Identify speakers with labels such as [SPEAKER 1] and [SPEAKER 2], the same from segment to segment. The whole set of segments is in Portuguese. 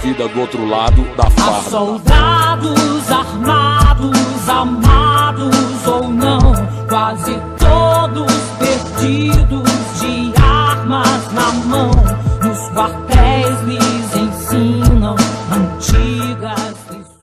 [SPEAKER 1] vida do outro lado da
[SPEAKER 2] Há
[SPEAKER 1] farda.
[SPEAKER 2] soldados armados, amados ou não, quase todos perdidos de armas na mão. Nos quartéis lhes ensinam antigas lições.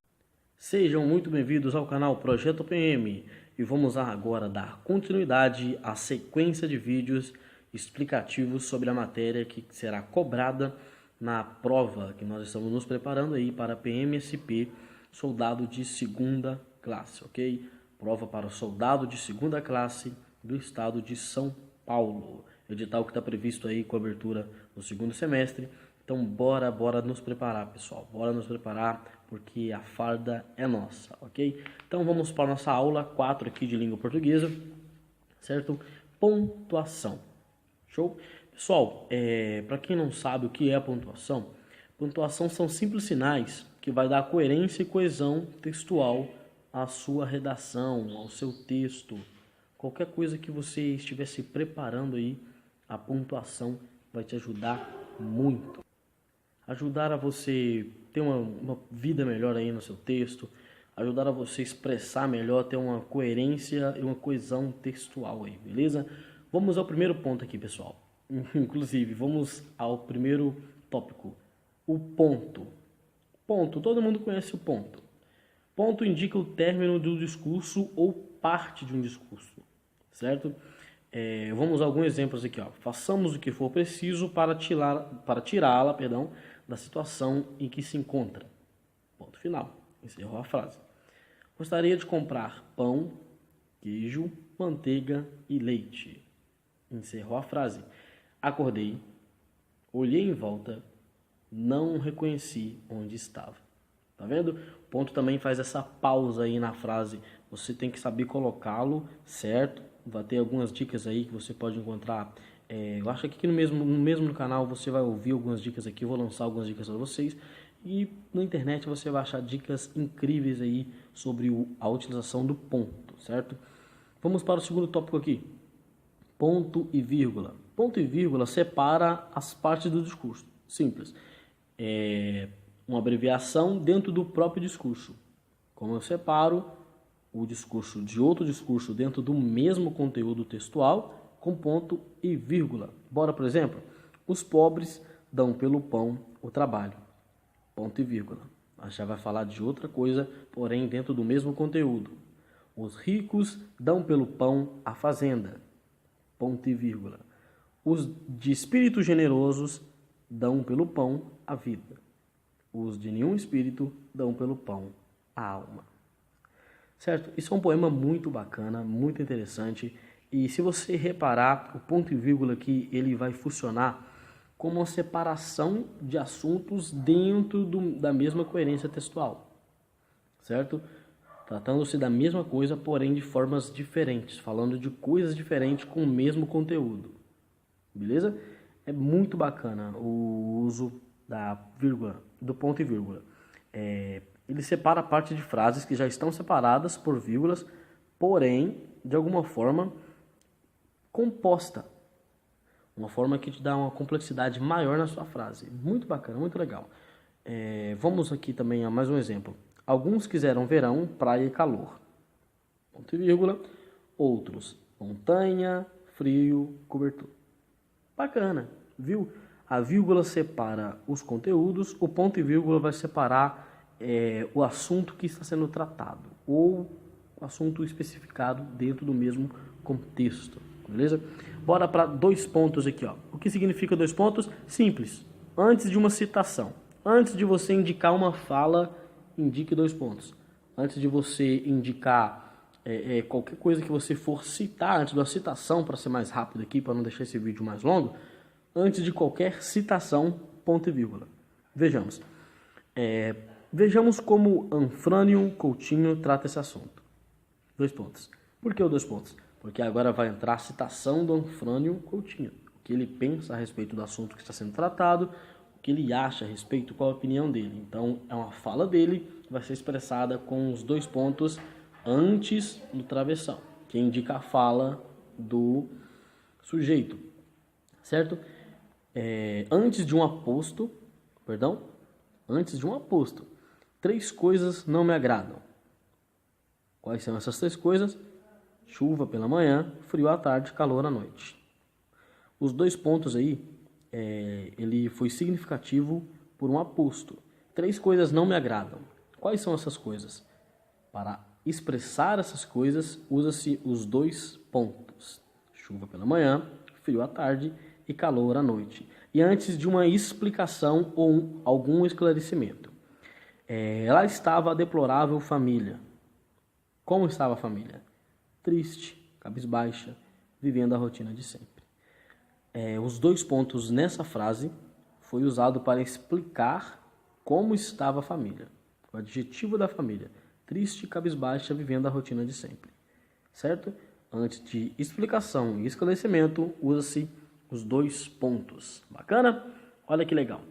[SPEAKER 3] Sejam muito bem-vindos ao canal Projeto PM e vamos agora dar continuidade à sequência de vídeos explicativos sobre a matéria que será cobrada na prova que nós estamos nos preparando aí para PMSP, soldado de segunda classe, ok? Prova para o soldado de segunda classe do estado de São Paulo. Edital que está previsto aí com abertura no segundo semestre. Então bora nos preparar, pessoal. Bora nos preparar porque a farda é nossa, ok? Então vamos para a nossa aula 4 aqui de língua portuguesa, certo? Pontuação. Show? Pessoal, para quem não sabe o que é a pontuação, pontuação são simples sinais que vai dar coerência e coesão textual à sua redação, ao seu texto. Qualquer coisa que você estiver se preparando aí, a pontuação vai te ajudar muito. Ajudar a você ter uma vida melhor aí no seu texto, ajudar a você expressar melhor, ter uma coerência e uma coesão textual aí, beleza? Vamos ao primeiro ponto aqui, pessoal. Inclusive, vamos ao primeiro tópico, o ponto. Ponto, todo mundo conhece o ponto. Ponto indica o término do discurso ou parte de um discurso, certo? Vamos a alguns exemplos aqui, ó. Façamos o que for preciso para tirá-la, da situação em que se encontra. Ponto final. Encerrou a frase. Gostaria de comprar pão, queijo, manteiga e leite. Encerrou a frase. Acordei, olhei em volta, não reconheci onde estava. Tá vendo? O ponto também faz essa pausa aí na frase. Você tem que saber colocá-lo, certo? Vai ter algumas dicas aí que você pode encontrar. Eu acho que aqui no mesmo canal você vai ouvir algumas dicas aqui. Eu vou lançar algumas dicas para vocês. E na internet você vai achar dicas incríveis aí sobre a utilização do ponto, certo? Vamos para o segundo tópico aqui. Ponto e vírgula. Ponto e vírgula separa as partes do discurso. Simples. Uma abreviação dentro do próprio discurso. Como eu separo o discurso de outro discurso dentro do mesmo conteúdo textual com ponto e vírgula. Bora, por exemplo, os pobres dão pelo pão o trabalho. Ponto e vírgula. A gente já vai falar de outra coisa, porém dentro do mesmo conteúdo. Os ricos dão pelo pão a fazenda. Ponto e vírgula. Os de espírito generosos dão pelo pão a vida. Os de nenhum espírito dão pelo pão a alma. Certo? Isso é um poema muito bacana, muito interessante. E se você reparar, o ponto e vírgula aqui, ele vai funcionar como uma separação de assuntos dentro da mesma coerência textual. Certo? Tratando-se da mesma coisa, porém de formas diferentes, falando de coisas diferentes com o mesmo conteúdo. Beleza? É muito bacana o uso da vírgula, do ponto e vírgula. Ele separa a parte de frases que já estão separadas por vírgulas, porém, de alguma forma, composta. Uma forma que te dá uma complexidade maior na sua frase. Muito bacana, muito legal. Vamos aqui também a mais um exemplo. Alguns quiseram verão, praia e calor. Ponto e vírgula. Outros, montanha, frio, cobertor. Bacana, viu? A vírgula separa os conteúdos, o ponto e vírgula vai separar o assunto que está sendo tratado, ou o assunto especificado dentro do mesmo contexto, beleza? Bora para dois pontos aqui, ó. O que significa dois pontos? Simples. Antes de uma citação, antes de você indicar uma fala, indique dois pontos. Antes de você indicar qualquer coisa que você for citar, antes da citação, para ser mais rápido aqui, para não deixar esse vídeo mais longo, antes de qualquer citação, ponto e vírgula. Vejamos. Vejamos como Anfrânio Coutinho trata esse assunto. Dois pontos. Por que o dois pontos? Porque agora vai entrar a citação do Anfrânio Coutinho. O que ele pensa a respeito do assunto que está sendo tratado, o que ele acha a respeito, qual a opinião dele. Então, é uma fala dele que vai ser expressada com os dois pontos antes do travessão, que indica a fala do sujeito, certo? Antes de um aposto, antes de um aposto. 3 coisas não me agradam. Quais são essas 3 coisas? Chuva pela manhã, frio à tarde, calor à noite. Os 2 pontos aí, ele foi significativo por um aposto. 3 coisas não me agradam. Quais são essas coisas? Para expressar essas coisas, usa-se os 2 pontos. Chuva pela manhã, frio à tarde e calor à noite. E antes de uma explicação ou algum esclarecimento. Lá estava a deplorável família. Como estava a família? Triste, cabisbaixa, vivendo a rotina de sempre. Os 2 pontos nessa frase foi usado para explicar como estava a família. O adjetivo da família. Triste, cabisbaixa, vivendo a rotina de sempre. Certo? Antes de explicação e esclarecimento, usa-se os 2 pontos. Bacana? Olha que legal.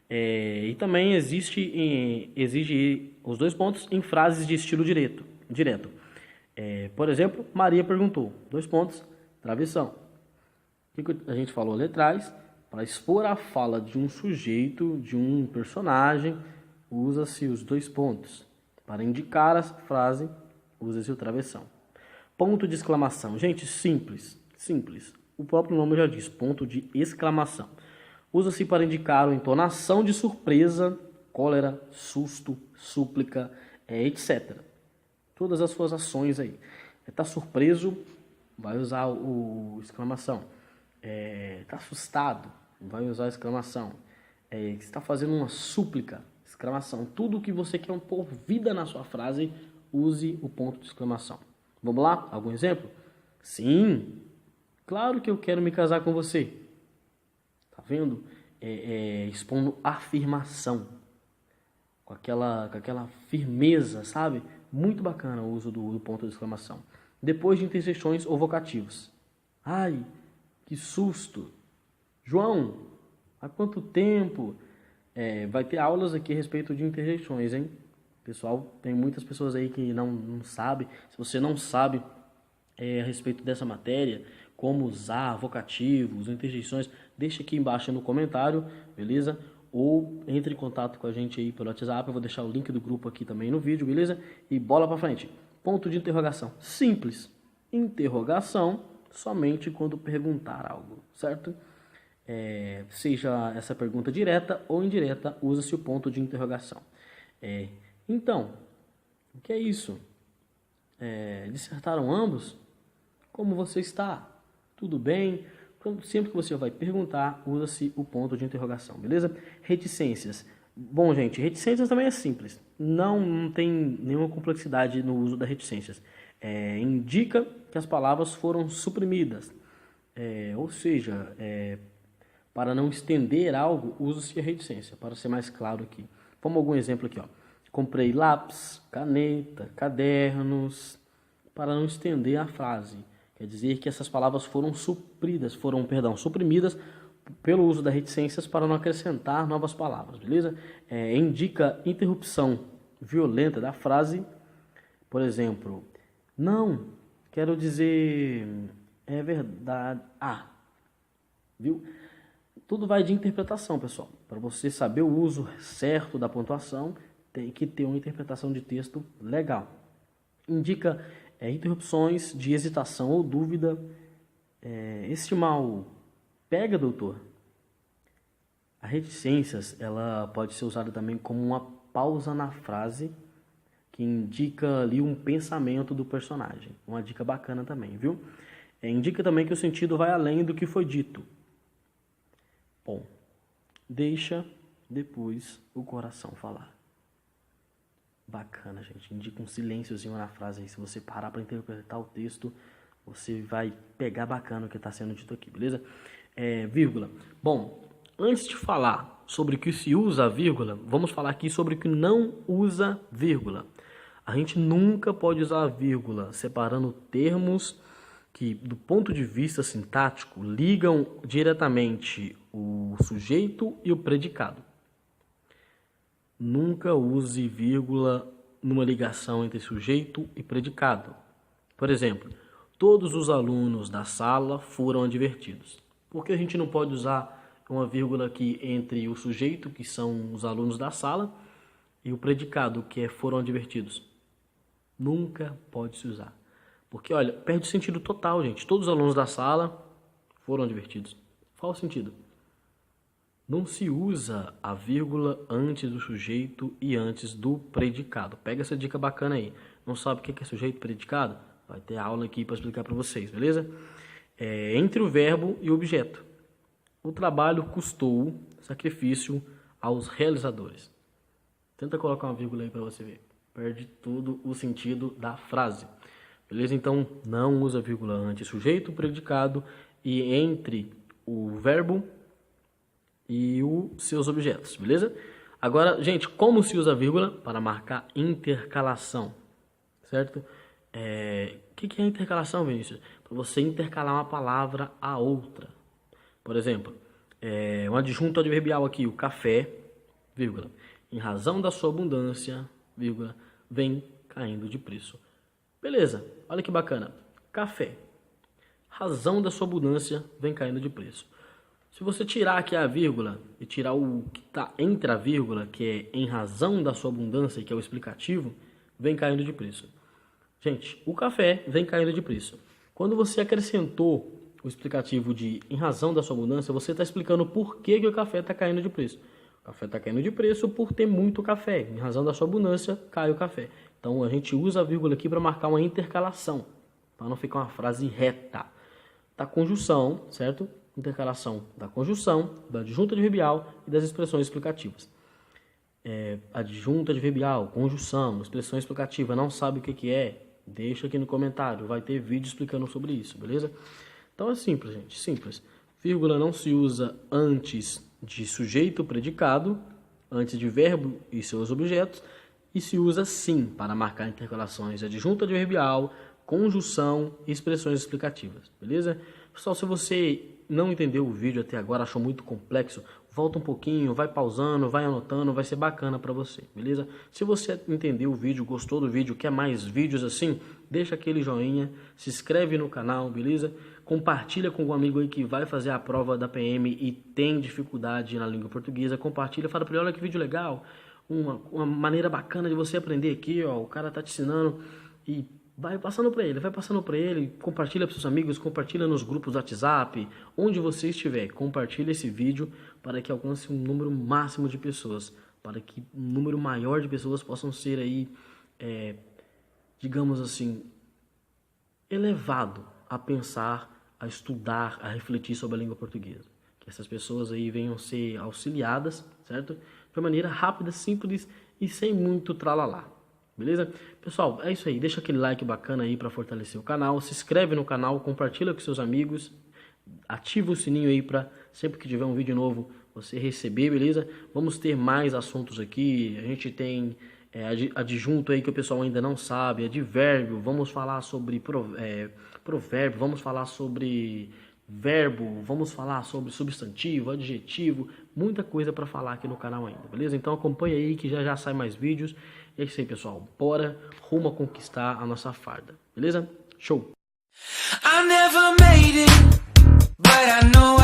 [SPEAKER 3] E também exige os 2 pontos em frases de estilo direto. Por exemplo, Maria perguntou. 2 pontos, travessão. O que a gente falou ali atrás? Para expor a fala de um sujeito, de um personagem, usa-se os 2 pontos. Para indicar a frase, usa-se o travessão. Ponto de exclamação. Gente, simples. O próprio nome já diz, ponto de exclamação. Usa-se para indicar a entonação de surpresa, cólera, susto, súplica, etc. Todas as suas ações aí. Está surpreso, vai usar o exclamação. Está assustado, vai usar a exclamação. Está fazendo uma súplica, exclamação. Tudo que você quer pôr vida na sua frase, use o ponto de exclamação. Vamos lá? Algum exemplo? Sim, claro que eu quero me casar com você. Tá vendo? Expondo afirmação. Com aquela firmeza, sabe? Muito bacana o uso do ponto de exclamação. Depois de interjeições ou vocativos. Ai, que susto. João, há quanto tempo? Vai ter aulas aqui a respeito de interjeições, hein? Pessoal, tem muitas pessoas aí que não sabem. Se você não sabe a respeito dessa matéria, como usar vocativos, interjeições, deixa aqui embaixo no comentário, beleza? Ou entre em contato com a gente aí pelo WhatsApp, eu vou deixar o link do grupo aqui também no vídeo, beleza? E bola pra frente. Ponto de interrogação. Simples. Interrogação somente quando perguntar algo, certo? Seja essa pergunta direta ou indireta, usa-se o ponto de interrogação. Então, o que é isso? Dissertaram ambos? Como você está? Tudo bem? Sempre que você vai perguntar, usa-se o ponto de interrogação, beleza? Reticências. Bom, gente, reticências também é simples. Não tem nenhuma complexidade no uso das reticências. Indica que as palavras foram suprimidas. Ou seja, para não estender algo, usa-se a reticência, para ser mais claro aqui. Vamos algum exemplo aqui, ó. Comprei lápis, caneta, cadernos, para não estender a frase. Quer dizer que essas palavras foram suprimidas pelo uso das reticências para não acrescentar novas palavras, beleza? Indica interrupção violenta da frase. Por exemplo, não, quero dizer, é verdade. Viu? Tudo vai de interpretação, pessoal. Para você saber o uso certo da pontuação, tem que ter uma interpretação de texto legal. Indica interrupções de hesitação ou dúvida. Este mal pega, doutor? A reticências, ela pode ser usada também como uma pausa na frase que indica ali um pensamento do personagem. Uma dica bacana também, viu? Indica também que o sentido vai além do que foi dito. Bom, deixa depois o coração falar. Bacana, gente. Indica um silênciozinho na frase aí. Se você parar para interpretar o texto, você vai pegar bacana o que está sendo dito aqui, beleza? Vírgula. Bom, antes de falar sobre o que se usa a vírgula, vamos falar aqui sobre o que não usa vírgula. A gente nunca pode usar a vírgula separando termos que, do ponto de vista sintático, ligam diretamente o sujeito e o predicado. Nunca use vírgula numa ligação entre sujeito e predicado. Por exemplo, todos os alunos da sala foram advertidos. Por que a gente não pode usar uma vírgula aqui entre o sujeito, que são os alunos da sala, e o predicado, que é foram advertidos. Nunca pode se usar. Porque, olha, perde sentido total, gente. Todos os alunos da sala foram advertidos. Qual o sentido? Não se usa a vírgula antes do sujeito e antes do predicado. Pega essa dica bacana aí. Não sabe o que é sujeito e predicado? Vai ter aula aqui para explicar para vocês, beleza? Entre o verbo e o objeto. O trabalho custou sacrifício aos realizadores. Tenta colocar uma vírgula aí para você ver. Perde todo o sentido da frase. Beleza? Então, não usa vírgula antes sujeito, predicado e entre o verbo e os seus objetos. Beleza? Agora, gente, como se usa vírgula? Para marcar intercalação. Certo? O que é intercalação, Vinícius? Para você intercalar uma palavra a outra. Por exemplo, um adjunto adverbial aqui, o café, vírgula. Em razão da sua abundância, vírgula, vem caindo de preço. Beleza, olha que bacana. Café. Razão da sua abundância, vem caindo de preço. Se você tirar aqui a vírgula e tirar o que está entre a vírgula, que é em razão da sua abundância, que é o explicativo, vem caindo de preço. Gente, o café vem caindo de preço. Quando você acrescentou o explicativo de em razão da sua abundância, você está explicando por que o café está caindo de preço. O café está caindo de preço por ter muito café. Em razão da sua abundância, cai o café. Então, a gente usa a vírgula aqui para marcar uma intercalação, para não ficar uma frase reta. Da conjunção, certo? Intercalação da conjunção, da adjunta adverbial e das expressões explicativas. Adjunta adverbial, conjunção, expressão explicativa, não sabe o que é? Deixa aqui no comentário, vai ter vídeo explicando sobre isso, beleza? Então é simples, gente, simples. Vírgula não se usa antes de sujeito predicado, antes de verbo e seus objetos, e se usa sim para marcar intercalações de adjunta adverbial, conjunção e expressões explicativas, beleza? Pessoal, se você não entendeu o vídeo até agora, achou muito complexo, volta um pouquinho, vai pausando, vai anotando, vai ser bacana para você, beleza? Se você entendeu o vídeo, gostou do vídeo, quer mais vídeos assim, deixa aquele joinha, se inscreve no canal, beleza? Compartilha com um amigo aí que vai fazer a prova da PM e tem dificuldade na língua portuguesa, compartilha, fala para ele, olha que vídeo legal, uma maneira bacana de você aprender aqui, ó, o cara tá te ensinando e vai passando para ele, compartilha para seus amigos, compartilha nos grupos do WhatsApp, onde você estiver, compartilha esse vídeo para que alcance um número máximo de pessoas, para que um número maior de pessoas possam ser aí, digamos assim, elevado a pensar, a estudar, a refletir sobre a língua portuguesa. Que essas pessoas aí venham ser auxiliadas, certo? De maneira rápida, simples e sem muito tralalá. Beleza? Pessoal, é isso aí. Deixa aquele like bacana aí para fortalecer o canal. Se inscreve no canal, compartilha com seus amigos. Ativa o sininho aí para sempre que tiver um vídeo novo você receber, beleza? Vamos ter mais assuntos aqui. A gente tem adjunto aí que o pessoal ainda não sabe, advérbio. Vamos falar sobre provérbio, vamos falar sobre verbo, vamos falar sobre substantivo, adjetivo. Muita coisa para falar aqui no canal ainda, beleza? Então acompanha aí que já sai mais vídeos. E é isso aí, pessoal. Bora rumo a conquistar a nossa farda. Beleza? Show! I never made it, but I know